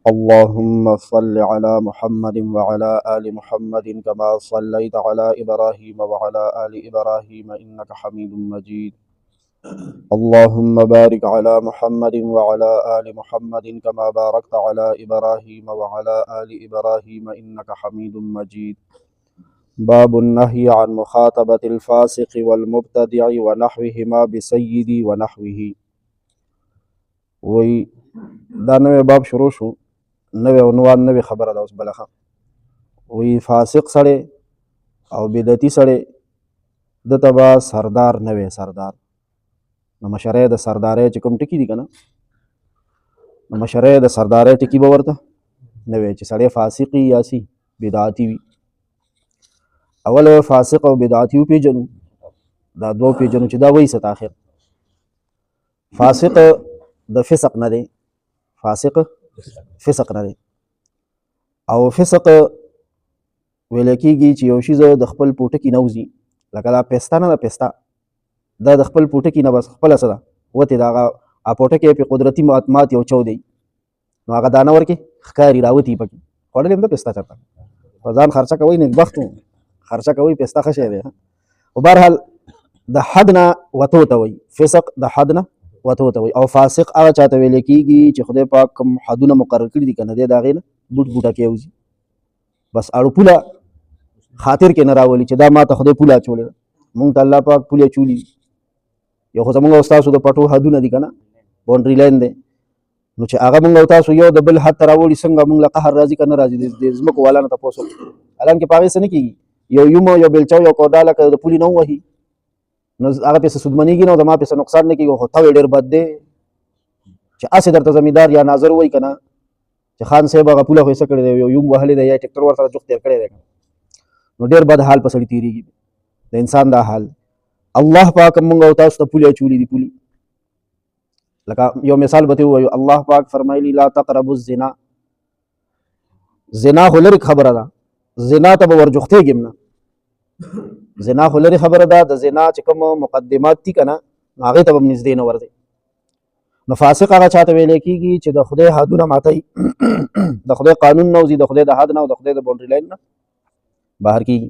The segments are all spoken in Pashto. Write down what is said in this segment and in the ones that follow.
اللهم صل على محمد وعلى آل محمد كما صليت على إبراهيم وعلى آل إبراهيم إنك حميد مجيد. اللهم بارك على محمد وعلى آل محمد كما باركت على إبراهيم وعلى آل إبراهيم إنك حميد مجيد. باب النهي عن مخاطبة الفاسق والمبتدع ونحوهما بسيدي ونحوه. وی دا نوی باب شروع شو، نوی عنوان نوی خبره ده اوس بلخه. وی فاسق سړی او بدعتي سړی دته به سردار نه وی. سردار نو مشرۍ د سردارۍ چې کوم ټکي دي که نه، نو مشرۍ د سردارۍ ټکي به ورته نه وی چې سړی فاسق وي یا سي بدعتي وي. اول فاسق او بدعتي وپېژنو، دا دوه وپېژنو چې دا وایي څه ته آخر. فاسق د فسق نه دی، فاسق فسق نه دی. او فسق ویل کېږي چې یو شیز د خپل پوټکي نه وځي، لکه دا پسته نه ده، پسته دا د خپل پوټکي نه بس خپله څه ده وتې د هغه پوټکی پې قدرتي مات یو چو دی، نو هغه دانه ورکې ښکاري راوتي پکې. خوړلې هم ده پسته چېرته په ځان خرچه کوئ، نیکبخت خرچه کوئ، پسته ښه شی دی. خو بهرحال د حد نه وتو ته وایي، فسق د حد نه وتو ته وایي. او فاسق هغه چاته ویل کېږي چې خدای پاک کوم حدونه مقرر کړي دي که نه، دی د هغې نه بوټ بوټکې وځي، بس اړو پوله خاطر کې نه راولي چې دا ما ته خدای پوله اچولې ده. مونږ ته الله پاک پولې اچولي دي، یو خو زمونږ او ستاسو د پټو حدونه دي که نه، باونډري لاین دی. نو چې هغه مونږ او تاسو یو د بل حد ته راوړي، څنګه مونږ له قهر راځي که نه راځي، د ځمکو والا نه تپوس وکړو. حالانکې په هغې څه نه کېږي، یو یوم یو بیلچه یو کوډاله که د پولې نه ووهي نو هغه پسې سودمنېږي نه، زما پسې نقصان نه کېږي. خو توی ډېر بد دی چې هسې درته زمیندار یا ناظر وایي که نه چې خان صاحب هغه پوله خو یې څه کړې دی، یو یوم وهلی دی یا ټکټر ورسره جوخت تېر کړی دی، نو ډېر بد حال په سړي تېرېږي د انسان دا حال. الله پاک مونږ او تاسو ته پولې اچولي دي. پولې لکه یو مثال به ترې ووایو، الله پاک فرمایلي لا تقربوا الزنا. زنا خو لرې خبره ده، زنا ته به ورجوختېږم نه. زنا خو لرې خبره ده، د زنا چې کوم مقدمات دي که نه، نو هغې ته به هم نږدې نه ورځئ. نو فاسق هغه چاته ویلی کېږي چې د خدای حدونه ماتوي، د خدای قانون نه وځي، د خدای د حد نه او د خدای د باونډري لاین نه بهر کېږي.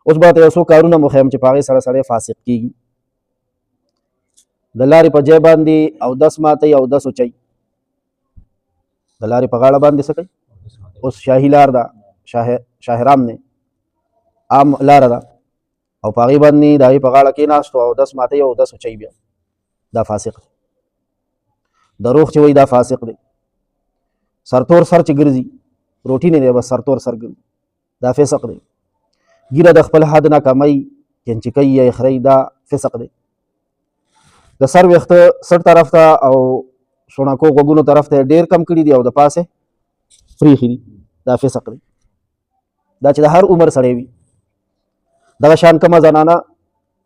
اوس به ته یو څو کارونه مخیم چې په هغې سره سړی فاسق کېږي. د لارې په ځای باندې اودس ماتوي، اودس وچوي. د لارې په غاړه باندې څه کوي؟ اوس شاهي لار ده، شاهرام دی، عام لاره ده، او په هغې باندې د هغې په غاړه کېناست او اودس ماتوي او اودس وچوي، بیا دا فاسق دی. دروغ چې وایي دا فاسق دی. سرتور سر چې ګرځي، روټي نه دی، بس سرتور سر ګرځي، دا فسق دی. ګیره د خپل حد نه کموي، چنچکۍ یا یخرۍ، دا فسق دی. د سر ویښته سټ طرف ته او شونکو غوږونو طرف ته ډېر کم کړي دي او د پاسه پریښي دي، دا فسق دی. دا چې د هر عمر سړی وي. دغه شان کومه زنانه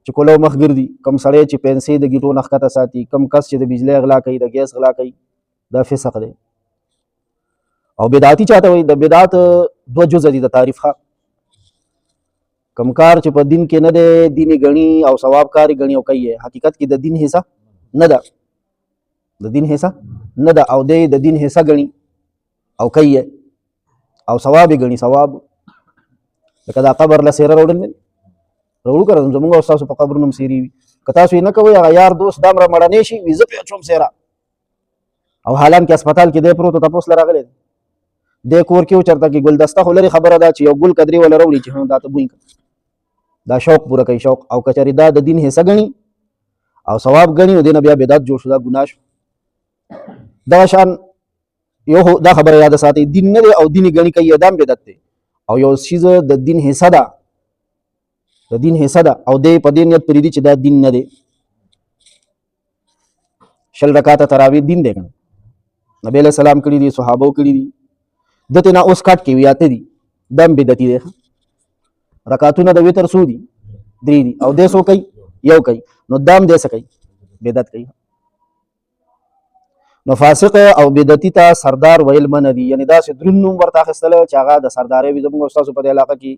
چې کولو مخ ګرځي، کوم سړی چې پنسې د ګیټو نه ښکته ساتي، کوم کس چې د بجلۍ غلا کوي، د ګیس غلا کوي، دا فسق دی. او بدعتي چاته وایي؟ د بدعت دوه جزه دي د تعریف ښه. کم کار چې په دین کې نه دی، دین یې ګڼي او ثواب کار یې ګڼي او کوي، حقیقت کې د دین حصه نه ده، د دین حصه نه ده، او دی د دین حصه ګڼي او کوي او ثواب یې ګڼي. ثواب لکه دا قبر له څېره راوړل راوړو که زمونږ او ستاسو په قبرونو هم څېرې وي، که تاسو یې نه کوئ، هغه یار دوست دا مړه مړنی شي وي، زه پرې اچوم څېره، او حالانکې هسپتال کې دی پروت و تپوس له راغلی دی، دی کور کې و چېرته کې ګلدسته خو لرې خبره ده چې یو ګل قدرې وله راوړي چې دا ته بوی کړه، دا شوق پوره کوي، شوق. او که چېرې دا د دین حصه ګڼي او ثواب ګڼي، نو دې نه بیا بدعت جوړ شو، دا ګناه شو. دغه شان یو دا خبره یاده ساتئ، دین نه دی او دین یې ګڼي کوي، دا هم بدعت دی. او یو څیز د دین حصه ده، د دین حصه ده، او دی په دې نیت پرېږدي چې دا دین نه دی. 20 رکعاته تراویح دین دی که نه، نبی علیه السلام کړي دي، صحابو کړي دي، دته نه اوس کټ کې وي اته دي، دا هم بدعتي دی. رکعتونه د وتر څو دي؟ 3 دي، او دی څو کوي؟ یو کوي، نو دا هم دی څه کوي؟ بدعت کوي. نو فاسق او بدعتي ته سردار ویل منع دي، یعنې داسې دروند نوم ورته اخیستلی چې هغه د سردارۍ وي. زموږ او ستاسو په دې علاقه کې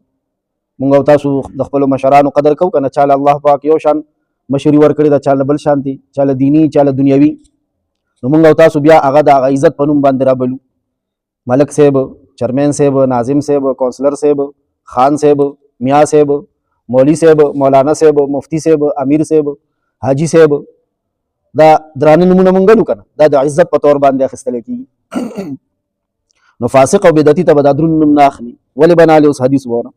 مونږ او تاسو د خپلو مشرانو قدر کوو که نه؟ چاله الله پاک یو شان مشري ورکړې ده، چاله بل شان دي، چاله دیني چاله دنیوي، نو مونږ او تاسو بیا هغه د هغه عزت په نوم باندې رابلو. ملک صاحب، چیئرمین صاحب، ناظم صاحب، کونسلر صاحب، خان صاحب، میاں صاحب، مولوی صاحب، مولانا صاحب، مفتی صاحب، امیر صاحب، حاجی صاحب، دا درانه نمونه مونږ ګڼو کنه، دا د عزت په تور باندې اخیستل کیږي. نو فاسق او بدعتي ته به دا دروند نوم نه اخلي. ولې بنالي؟ اوس حدیث وره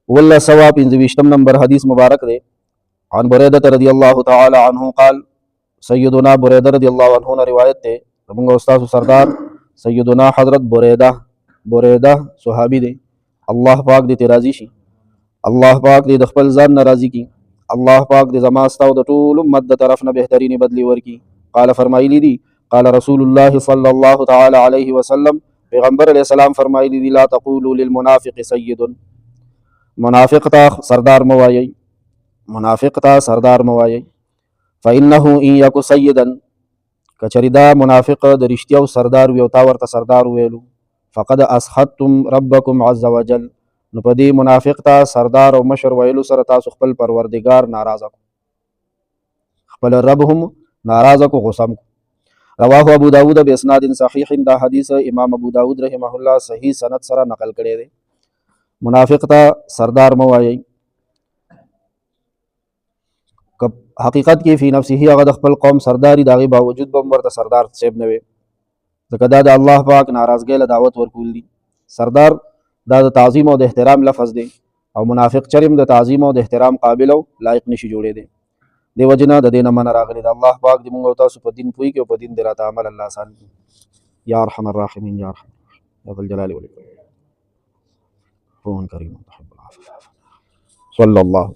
والله سوا 25 نمبر حدیث مبارک دی. عن بریدة رضی اللہ تعالی عنہ قال، سیدنا بریدہ رضی اللہ عنہ نے روایت تے زمونږ استاد سردار سیدنا حضرت بریدہ صحابی دی. الله پاک دې ته راضي شي، الله پاک دې د خپل ځان نه راضي کی، الله پاک دې زما ستا او د ټول امت د طرف نه بهترینې بدلی ورکي. قال فرمایلی دي، قال رسول الله صلی الله تعالی علیه وسلم، پیغمبر علیہ السلام فرمایلی دي، لا تقولوا للمنافق سید، منافق ته سردار موایي، منافق ته سردار موایي. فانه ان یک سیدا، کچری دا منافق د رښتیا سردار وي او تا ورته سردار ویلو، فقد اسخطتم ربکم عز وجل، نو په دې منافق ته سردار او مشر ویلو سره تاسو خپل پروردگار ناراضه کو، خپل رب هم ناراضه کو، غصه کو. رواه ابو داود باسناد صحیح، دا حدیث امام ابو داود رحمه الله صحیح سند سره نقل کړی دی. منافق ته سردار مو وایي، حقیقت کې فی نفسه هغه د خپل قوم سرداری داغي باوجود به ورته سردار صاحب نه وي، ځکه دا د الله پاک ناراضګۍ له دعوت ورکول دي. سردار دا د تعظیم او د احترام لفظ دی، او منافق چرم د تعظیم او د احترام قابل او لایق نشي جوړېدی. دی وجنه د دینه من راغلی د الله پاک دې موږ او تاسو په دین پوي کې او په دین دې راته عمل الله آسان کړي. یا ارحم الراحمین، یا ارحم یا ذا الجلال والاکرام. کریم صلی الله